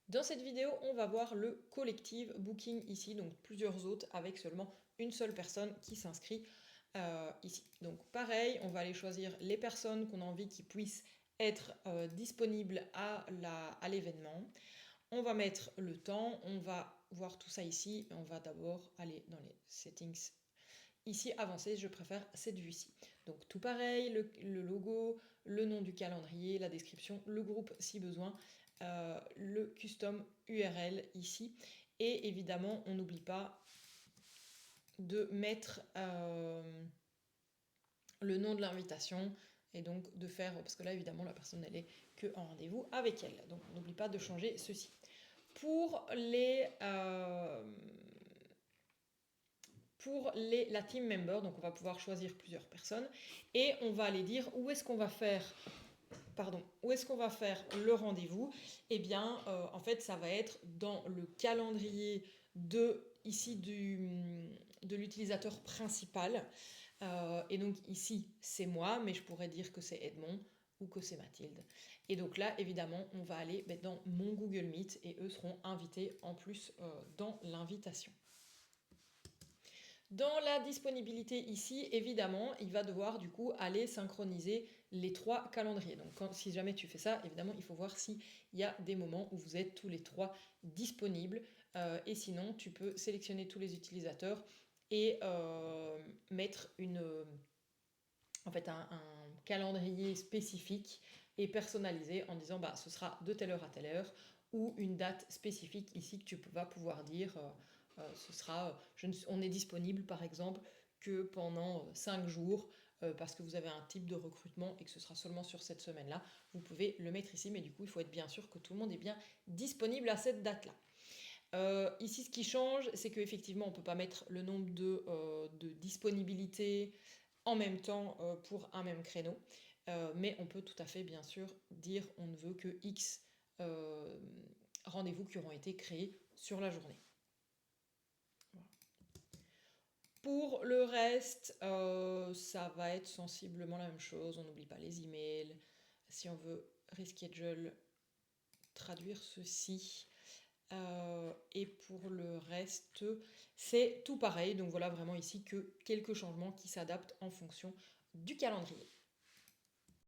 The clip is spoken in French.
Dans cette vidéo, on va voir le collective booking ici, donc plusieurs hôtes avec seulement une seule personne qui s'inscrit ici. Donc pareil, on va aller choisir les personnes qu'on a envie qui puissent être disponibles à l'événement. On va mettre le temps, on va voir tout ça ici, et on va d'abord aller dans les settings. Ici, avancé, je préfère cette vue-ci. Donc tout pareil, le logo, le nom du calendrier, la description, le groupe si besoin, le custom URL ici. Et évidemment, on n'oublie pas de mettre le nom de l'invitation et donc de faire, parce que là évidemment la personne elle est que en rendez-vous avec elle. Donc on n'oublie pas de changer ceci. Pour la team member, donc on va pouvoir choisir plusieurs personnes et on va aller dire où est-ce qu'on va faire le rendez-vous. Eh bien, en fait, ça va être dans le calendrier de l'utilisateur principal. Et donc ici, c'est moi, mais je pourrais dire que c'est Edmond ou que c'est Mathilde. Et donc là, évidemment, on va aller dans mon Google Meet et eux seront invités en plus dans l'invitation. Dans la disponibilité ici, évidemment, il va devoir du coup aller synchroniser les trois calendriers. Donc si jamais tu fais ça, évidemment, il faut voir s'il y a des moments où vous êtes tous les trois disponibles. Et sinon, tu peux sélectionner tous les utilisateurs et mettre un calendrier spécifique et personnalisé en disant bah, ce sera de telle heure à telle heure ou une date spécifique ici que tu vas pouvoir dire ce sera on est disponible par exemple que pendant 5 jours parce que vous avez un type de recrutement et que ce sera seulement sur cette semaine-là. Vous pouvez le mettre ici, mais du coup, il faut être bien sûr que tout le monde est bien disponible à cette date-là. Ici, ce qui change, c'est qu'effectivement, on ne peut pas mettre le nombre de disponibilités en même temps pour un même créneau. Mais on peut tout à fait, bien sûr, dire on ne veut que X rendez-vous qui auront été créés sur la journée. Voilà. Pour le reste, ça va être sensiblement la même chose. On n'oublie pas les emails. Si on veut reschedule, traduire ceci. Et pour le reste, c'est tout pareil. Donc voilà vraiment ici que quelques changements qui s'adaptent en fonction du calendrier.